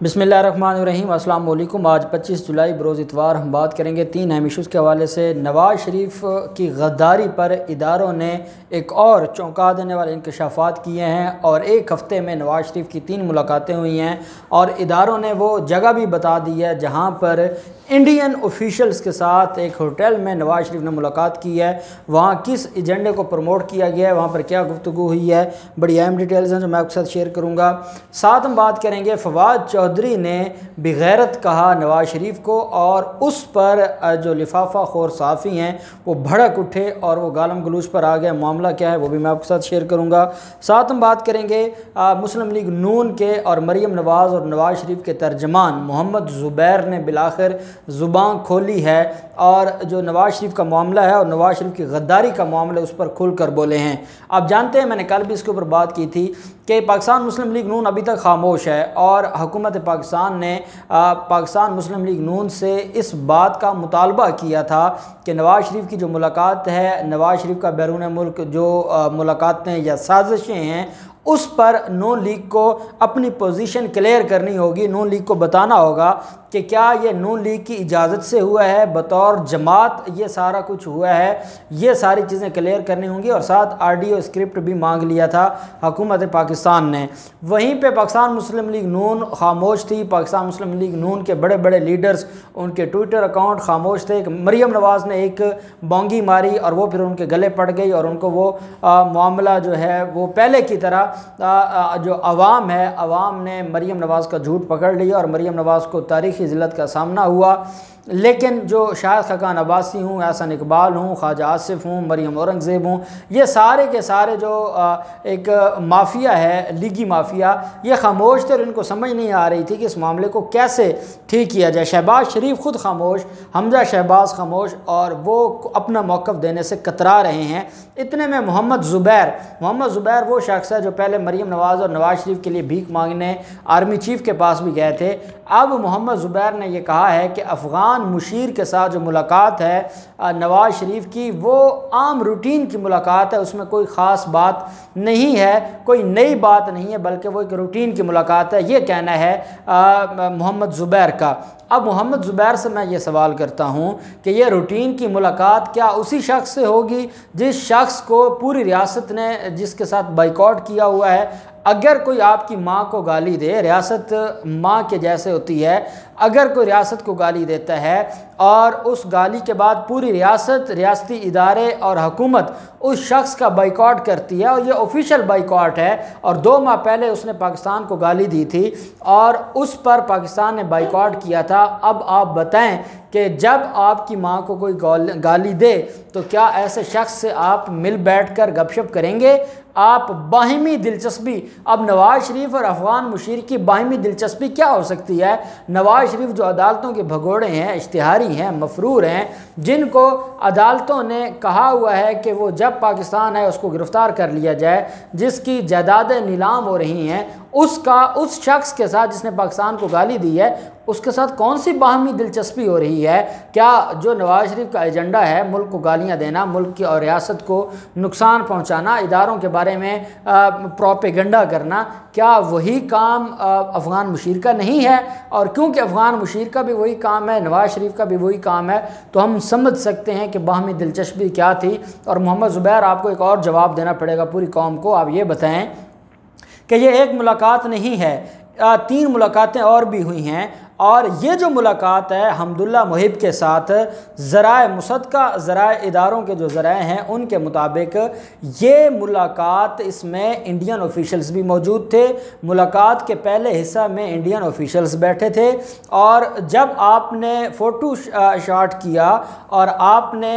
बिस्मिल्लाहिर्रहमानिर्रहीम। अस्सलाम वालेकुम। आज 25 जुलाई बरोज़ इतवार हम बात करेंगे 3 अहम इशूज़ के हवाले से। नवाज़ शरीफ की गद्दारी पर इदारों ने एक और चौंका देने वाले इंकशाफात किए हैं और एक हफ़्ते में नवाज़ शरीफ की 3 मुलाकातें हुई हैं और इदारों ने वो जगह भी बता दी है जहाँ पर इंडियन ऑफिशियल्स के साथ एक होटल में नवाज़ शरीफ ने मुलाकात की है। वहाँ किस एजेंडे को प्रमोट किया गया है, वहाँ पर क्या गुफ्तगू हुई है, बड़ी अहम डिटेल्स हैं जो मैं आपके साथ शेयर करूँगा। साथ हम बात करेंगे फवाद चौधरी ने बेगैरत कहा नवाज़ शरीफ को और उस पर जो लिफाफा खोर सहाफ़ी हैं वो भड़क उठे और वो गालम गलूच पर आ गए। मामला क्या है वो भी मैं आपके साथ शेयर करूँगा। साथ हम बात करेंगे मुस्लिम लीग नून के और मरीम नवाज़ और नवाज़ शरीफ के तर्जमान मोहम्मद ज़ुबैर ने बिलाखिर ज़ुबान खोली है और जो नवाज़ शरीफ का मामला है और नवाज़ शरीफ की गद्दारी का मामला उस पर खुल कर बोले हैं। आप जानते हैं मैंने कल भी इसके ऊपर बात की थी कि पाकिस्तान मुस्लिम लीग नून अभी तक खामोश है और हुकूमत पाकिस्तान ने पाकिस्तान मुस्लिम लीग नून से इस बात का मुतालबा किया था कि नवाज़ शरीफ की जो मुलाकात है, नवाज़ शरीफ का बैरून मुल्क जो मुलाकातें या साजिशें हैं उस पर नून लीग को अपनी पोजीशन क्लियर करनी होगी। नून लीग को बताना होगा कि क्या ये नून लीग की इजाज़त से हुआ है, बतौर जमात ये सारा कुछ हुआ है, ये सारी चीज़ें क्लियर करनी होंगी। और साथ ऑडियो स्क्रिप्ट भी मांग लिया था हुकूमत पाकिस्तान ने। वहीं पे पाकिस्तान मुस्लिम लीग नून खामोश थी। पाकिस्तान मुस्लिम लीग नून के बड़े बड़े लीडर्स, उनके ट्विटर अकाउंट खामोश थे। मरीम नवाज़ ने एक बोंगी मारी और वो फिर उनके गले पड़ गई और उनको वो मामला जो है वो पहले की तरह जो अवाम है, अवाम ने मरीम नवाज़ का झूठ पकड़ लिया और मरीम नवाज़ को तारीख़ी ज़िल्लत का सामना हुआ। लेकिन जो शाहिद खकान अब्बासी हूँ, एहसन इकबाल हूँ, ख्वाजा आसिफ हूँ, मरीम औरंगज़ेब हूँ, ये सारे के सारे जो एक माफिया है, लीगी माफिया, ये खामोश थे और इनको समझ नहीं आ रही थी कि इस मामले को कैसे ठीक किया जाए। शहबाज शरीफ ख़ुद खामोश, हमजा शहबाज खामोश और वो अपना मौक़िफ़ देने से कतरा रहे हैं। इतने में मोहम्मद ज़ुबैर वो शख्स है जो पहले मरीम नवाज़ और नवाज़ शरीफ के लिए भीख मांगने आर्मी चीफ़ के पास भी गए थे। अब मोहम्मद ज़ुबैर ने यह कहा है कि अफ़गान मुशीर के साथ जो मुलाकात है नवाज़ शरीफ की, वो आम रूटीन की मुलाकात है, उसमें कोई ख़ास बात नहीं है, कोई नई बात नहीं है, बल्कि वो एक रूटीन की मुलाकात है। ये कहना है मोहम्मद ज़ुबैर का। अब मोहम्मद ज़ुबैर से मैं ये सवाल करता हूँ कि ये रूटीन की मुलाकात क्या उसी शख्स से होगी जिस शख्स को पूरी रियासत ने जिसके साथ बाइकआउट किया हुआ है? अगर कोई आपकी माँ को गाली दे, रियासत माँ के जैसे होती है, अगर कोई रियासत को गाली देता है और उस गाली के बाद पूरी रियासत, रियासती इदारे और हुकूमत उस शख्स का बाइकआउट करती है और ये ऑफिशियल बाइकआउट है और 2 माह पहले उसने पाकिस्तान को गाली दी थी और उस पर पाकिस्तान ने बाइकआउट किया था। अब आप बताएं कि जब आपकी माँ को कोई गाली दे तो क्या ऐसे शख्स से आप मिल बैठकर गपशप करेंगे? आप बाहिमी दिलचस्पी, अब नवाज़ शरीफ और अफ़गान मुशीर की बाहिमी दिलचस्पी क्या हो सकती है? नवाज़ शरीफ जो अदालतों के भगोड़े हैं, इश्तिहारी हैं, मफरूर हैं, जिनको अदालतों ने कहा हुआ है कि वो जब पाकिस्तान है उसको गिरफ़्तार कर लिया जाए, जिसकी जायदादें नीलाम हो रही हैं, उस शख्स के साथ जिसने पाकिस्तान को गाली दी है उसके साथ कौन सी बाहमी दिलचस्पी हो रही है? क्या जो नवाज़ शरीफ का एजेंडा है मुल्क को गालियां देना, मुल्क की और रियासत को नुकसान पहुंचाना, इदारों के बारे में प्रोपेगेंडा करना, क्या वही काम अफ़गान मुशीर का नहीं है? और क्योंकि अफ़गान मुशीर का भी वही काम है, नवाज़ शरीफ का भी वही काम है, तो हम समझ सकते हैं कि बाहमी दिलचस्पी क्या थी। और मोहम्मद ज़ुबैर, आपको एक और जवाब देना पड़ेगा पूरी कौम को। आप ये बताएं कि ये एक मुलाकात नहीं है, 3 मुलाकातें और भी हुई हैं और ये जो मुलाकात है हमदुल्ला मुहिब के साथ, ज़राए मुसद्दक़ा, ज़राए इदारों के जो ज़राए हैं उनके मुताबिक ये मुलाकात, इसमें इंडियन ऑफिशियल्स भी मौजूद थे। मुलाकात के पहले हिस्सा में इंडियन ऑफिशियल्स बैठे थे और जब आपने फ़ोटो शॉट किया और आपने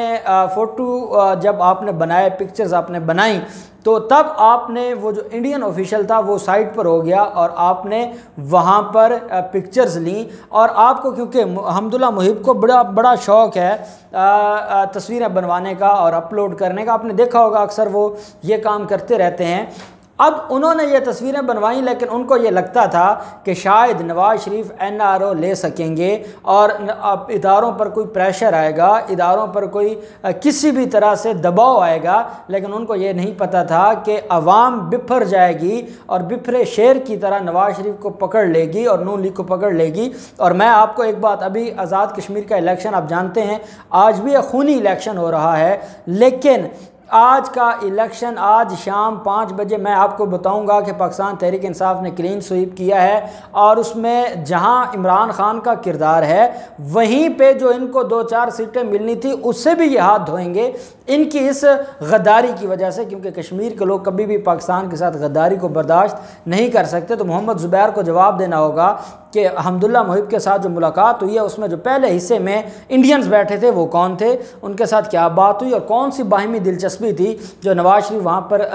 फ़ोटो जब आपने बनाए, पिक्चर्स आपने बनाई, तो तब आपने वो जो इंडियन ऑफिशियल था वो साइड पर हो गया और आपने वहाँ पर पिक्चर्स ली। और आपको क्योंकि हमदुल्ला मुहिब को बड़ा शौक़ है तस्वीरें बनवाने का और अपलोड करने का, आपने देखा होगा अक्सर वो ये काम करते रहते हैं। अब उन्होंने ये तस्वीरें बनवाई, लेकिन उनको ये लगता था कि शायद नवाज शरीफ NRO ले सकेंगे और इदारों पर कोई प्रेशर आएगा, इदारों पर कोई किसी भी तरह से दबाव आएगा। लेकिन उनको ये नहीं पता था कि अवाम बिफर जाएगी और बिफरे शेर की तरह नवाज शरीफ को पकड़ लेगी और नून लीग को पकड़ लेगी। और मैं आपको एक बात, अभी आज़ाद कश्मीर का इलेक्शन आप जानते हैं, आज भी एक खूनी इलेक्शन हो रहा है, लेकिन आज का इलेक्शन आज शाम 5 बजे मैं आपको बताऊंगा कि पाकिस्तान तहरीक इंसाफ ने क्लीन स्वीप किया है। और उसमें जहां इमरान खान का किरदार है, वहीं पे जो इनको 2-4 सीटें मिलनी थी उससे भी ये हाथ धोएंगे इनकी इस गद्दारी की वजह से, क्योंकि कश्मीर के लोग कभी भी पाकिस्तान के साथ गद्दारी को बर्दाश्त नहीं कर सकते। तो मोहम्मद ज़ुबैर को जवाब देना होगा कि हम्दुल्ला मुहिब के साथ जो मुलाकात हुई है उसमें जो पहले हिस्से में इंडियंस बैठे थे वो कौन थे, उनके साथ क्या बात हुई और कौन सी बाहिमी दिलचस्पी थी जो नवाज शरीफ वहाँ पर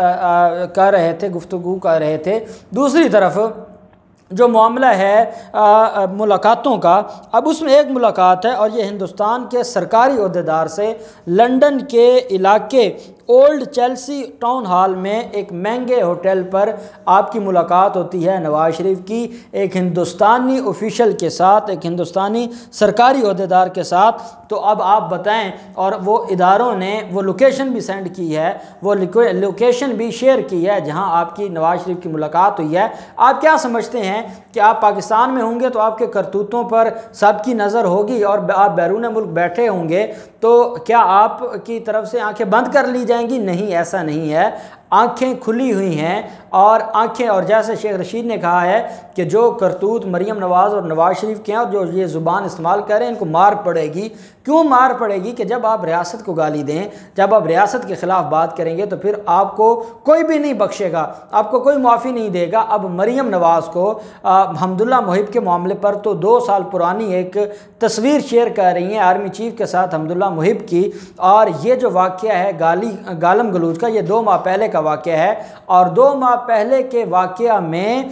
कर रहे थे, गुफ्तगू कर रहे थे। दूसरी तरफ जो मामला है मुलाकातों का, अब उसमें एक मुलाकात है और ये हिंदुस्तान के सरकारी ओहदेदार से लंदन के इलाके ओल्ड चेल्सी टाउन हॉल में एक महंगे होटल पर आपकी मुलाकात होती है नवाज शरीफ की, एक हिंदुस्तानी ऑफिशियल के साथ, एक हिंदुस्तानी सरकारी ओहदेदार के साथ। तो अब आप बताएं, और वो इदारों ने वो लोकेशन भी सेंड की है, वो लोकेशन भी शेयर की है जहां आपकी नवाज शरीफ की मुलाकात हुई है। आप क्या समझते हैं कि आप पाकिस्तान में होंगे तो आपके करतूतों पर सबकी नज़र होगी और आप बैरून मुल्क बैठे होंगे तो क्या आपकी तरफ से आंखें बंद कर ली जाएंगी? नहीं, ऐसा नहीं है, आंखें खुली हुई हैं और आंखें, और जैसे शेख रशीद ने कहा है कि जो करतूत मरीम नवाज़ और नवाज शरीफ के हैं और जो ये ज़ुबान इस्तेमाल करें इनको मार पड़ेगी। क्यों मार पड़ेगी? कि जब आप रियासत को गाली दें, जब आप रियासत के ख़िलाफ़ बात करेंगे तो फिर आपको कोई भी नहीं बख्शेगा, आपको कोई माफ़ी नहीं देगा। अब मरीम नवाज़ को हम्दुल्ला मुहिब के मामले पर तो 2 साल पुरानी एक तस्वीर शेयर कर रही हैं आर्मी चीफ के साथ हम्दुल्ला मुहिब की, और ये जो वाक़या है गालम गलूच का, ये 2 माह पहले का वाक़या है। और 2 माह पहले के वाक़या में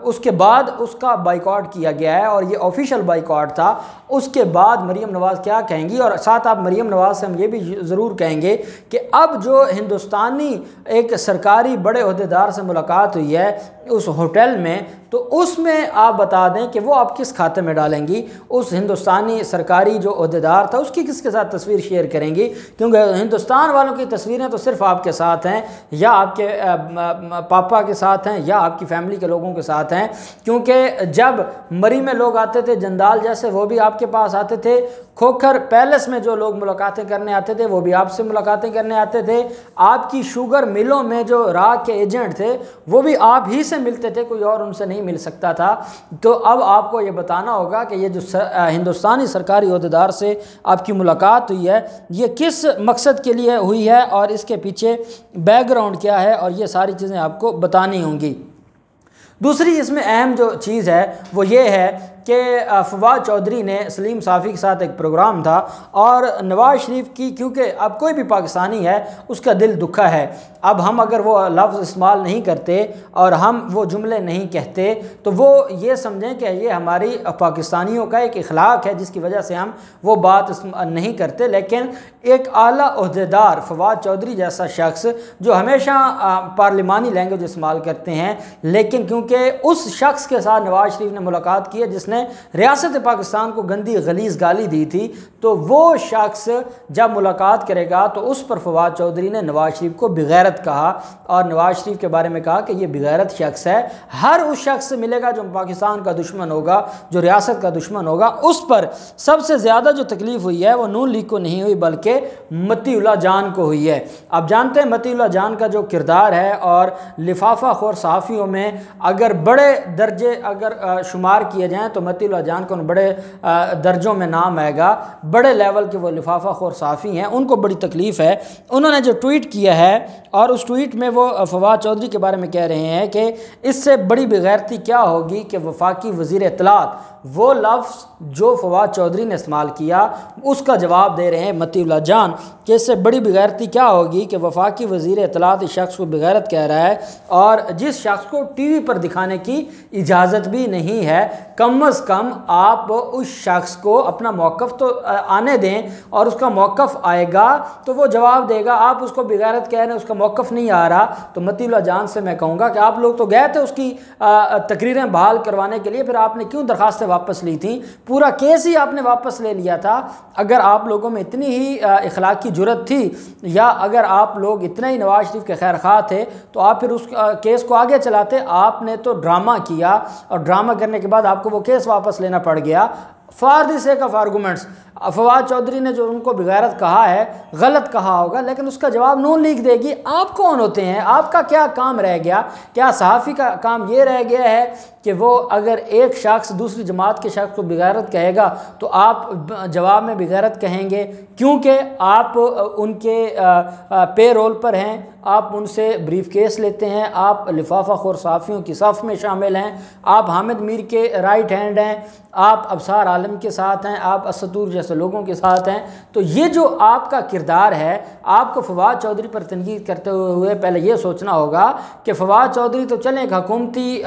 उसके बाद उसका बाइकआउट किया गया है और ये ऑफिशियल बाइकआउट था। उसके बाद मरीम नवाज़ क्या कहेंगी, और साथ आप मरीम नवाज़ से हम ये भी ज़रूर कहेंगे कि अब जो हिंदुस्तानी एक सरकारी बड़े ओहदेदार से मुलाकात हुई है उस होटल में, तो उसमें आप बता दें कि वो आप किस खाते में डालेंगी, उस हिंदुस्तानी सरकारी जो ओहदेदार था उसकी किसके साथ तस्वीर शेयर करेंगी? क्योंकि हिंदुस्तान वालों की तस्वीरें तो सिर्फ आपके साथ हैं या आपके पापा के साथ हैं या आपकी फैमिली के लोगों के साथ हैं। क्योंकि जब मरी में लोग आते थे, जंदाल जैसे, वो भी आपके पास आते थे। खोखर पैलेस में जो लोग मुलाकातें करने आते थे वो भी आपसे मुलाकातें करने आते थे। आपकी शुगर मिलों में जो राग के एजेंट थे वो भी आप ही से मिलते थे, कोई और उनसे नहीं मिल सकता था। तो अब आपको ये बताना होगा कि ये जो हिंदुस्तानी सरकारी ओहदेदार से आपकी मुलाकात हुई है ये किस मकसद के लिए हुई है और इसके पीछे बैकग्राउंड क्या है, और ये सारी चीज़ें आपको बतानी होंगी। दूसरी इसमें अहम जो चीज़ है वो ये है कि फवाद चौधरी ने सलीम साफ़ी के साथ एक प्रोग्राम था और नवाज़ शरीफ की, क्योंकि अब कोई भी पाकिस्तानी है उसका दिल दुखा है। अब हम अगर वो लफ्ज़ इस्तेमाल नहीं करते और हम वो जुमले नहीं कहते तो वो ये समझें कि ये हमारी पाकिस्तानियों का एक इखलाक है जिसकी वजह से हम वो बात नहीं करते। लेकिन एक आला ओहदेदार फवाद चौधरी जैसा शख्स जो हमेशा पार्लिमानी लैंग्वेज इस्तेमाल करते हैं, लेकिन क्योंकि उस शख्स के साथ नवाज़ शरीफ ने मुलाकात की है जिसने रियासत पाकिस्तान को गंदी गलीज़ गाली दी थी, तो वो शख्स जब मुलाकात करेगा तो उस पर फवाद चौधरी ने नवाज़ शरीफ को बेगैरत कहा और नवाज़ शरीफ के बारे में कहा कि ये बेगैरत शख्स है। हर उस शख्स से मिलेगा जो पाकिस्तान का दुश्मन होगा, जो रियासत का दुश्मन होगा। उस पर सबसे ज़्यादा जो तकलीफ़ हुई है वो नून लीग को नहीं हुई बल्कि मतीउल्लाह जान को हुई है। आप जानते हैं मतीउल्लाह जान का जो किरदार है, और लिफाफा खोर सहाफ़ियों में अगर बड़े दर्जे अगर शुमार किए जाएँ तो मतीउल्लाह जान को बड़े दर्जों में नाम आएगा। बड़े लेवल के वो लिफाफा खोर सहाफ़ी हैं, उनको बड़ी तकलीफ़ है। उन्होंने जो ट्वीट किया है और उस ट्वीट में वो फवाद चौधरी के बारे में कह रहे हैं कि इससे बड़ी बेगैरती क्या होगी कि वफाकी वज़ीर इत्तलात, वो लफ्ज़ जो फवाद चौधरी ने इस्तेमाल किया उसका जवाब दे रहे हैं मतीउल्लाह जान कि इससे बड़ी बेगैरती क्या होगी कि वफाकी वज़ीर इत्तलात इस शख्स को बेगैरत कह रहा है और जिस शख्स को टीवी पर दिखाने की इजाज़त भी नहीं है। कम अज़ कम आप उस शख्स को अपना मौक़िफ़ तो आने दें, और उसका मौक़िफ़ आएगा तो वो जवाब देगा। आप उसको बेगैरत कह रहे हैं, उसका मौक़िफ़ नहीं आ रहा, तो मतीउल्लाह जान से मैं कहूँगा कि आप लोग तो गए थे उसकी तकरीरें बहाल करवाने के लिए, फिर आपने क्यों दरख्वास्तें वापस ली थी? पूरा केस ही आपने वापस ले लिया था। अगर आप लोगों में इतनी ही इखलाकी जुर्रत थी, या अगर आप लोग इतने ही नवाज शरीफ के खैर खा थे, तो आप फिर उस केस को आगे चलाते। आपने तो ड्रामा किया, और ड्रामा करने के बाद आपको वो केस वापस लेना पड़ गया for the sake of arguments. Fawad Chaudhry ने जो उनको बेगैरत कहा है, गलत कहा होगा, लेकिन उसका जवाब नून लीग देगी। आप कौन होते हैं? आपका क्या काम रह गया? क्या सहाफ़ी का काम ये रह गया है कि वो अगर एक शख्स दूसरी जमात के शख्स को बेगैरत कहेगा तो आप जवाब में बेगैरत कहेंगे, क्योंकि आप उनके पे रोल पर हैं, आप उनसे ब्रीफ केस लेते हैं, आप लिफाफा खोर सहाफ़ियों की सफ़ में शामिल हैं, आप हामिद मीर के राइट हैंड हैं, आप अबसार आलम के साथ हैं, आप असदूर जैसे लोगों के साथ हैं। तो ये जो आपका किरदार है, आपको फवाद चौधरी पर तनकीद करते हुए पहले ये सोचना होगा कि फवाद चौधरी तो चलें एक हुकूमती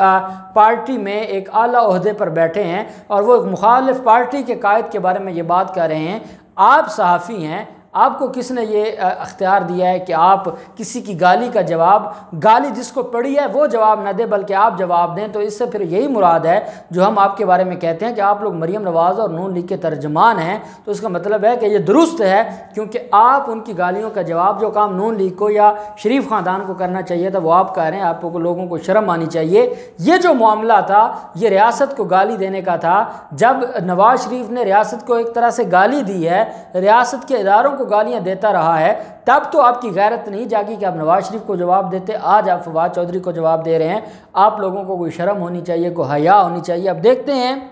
पार्टी में एक आला ओहदे पर बैठे हैं, और वो एक मुखालिफ पार्टी के कायद के बारे में ये बात कर रहे हैं। आप सहाफ़ी हैं, आपको किसने ये अख्तियार दिया है कि आप किसी की गाली का जवाब, गाली जिसको पड़ी है वो जवाब न दे, बल्कि आप जवाब दें? तो इससे फिर यही मुराद है जो हम आपके बारे में कहते हैं कि आप लोग मरीम नवाज़ और नून लीग के तर्जमान हैं। तो इसका मतलब है कि ये दुरुस्त है, क्योंकि आप उनकी गालियों का जवाब, जो काम नून लीग को या शरीफ ख़ानदान को करना चाहिए था, वो आप कह रहे हैं। आपको लोगों को शर्म आनी चाहिए। ये जो मामला था, ये रियासत को गाली देने का था। जब नवाज शरीफ ने रियासत को एक तरह से गाली दी है, रियासत के इदारों गालियां देता रहा है, तब तो आपकी गैरत नहीं जागी कि आप नवाज शरीफ को जवाब देते। आज आप फवाद चौधरी को जवाब दे रहे हैं। आप लोगों को कोई शर्म होनी चाहिए, कोई हया होनी चाहिए। अब देखते हैं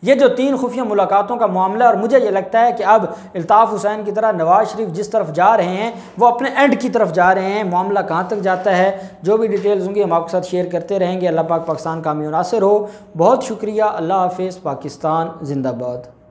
ये जो 3 खुफिया मुलाकातों का मामला, और मुझे ये लगता है कि अब अल्ताफ़ हुसैन की तरह नवाज शरीफ जिस तरफ जा रहे हैं वो अपने एंड की तरफ जा रहे हैं। मामला कहाँ तक जाता है, जो भी डिटेल्स होंगी हम आपके साथ शेयर करते रहेंगे। अल्लाह पाक पाकिस्तान कामयाब नासिर हो। बहुत शुक्रिया। अल्लाह हाफ़िज़। पाकिस्तान जिंदाबाद।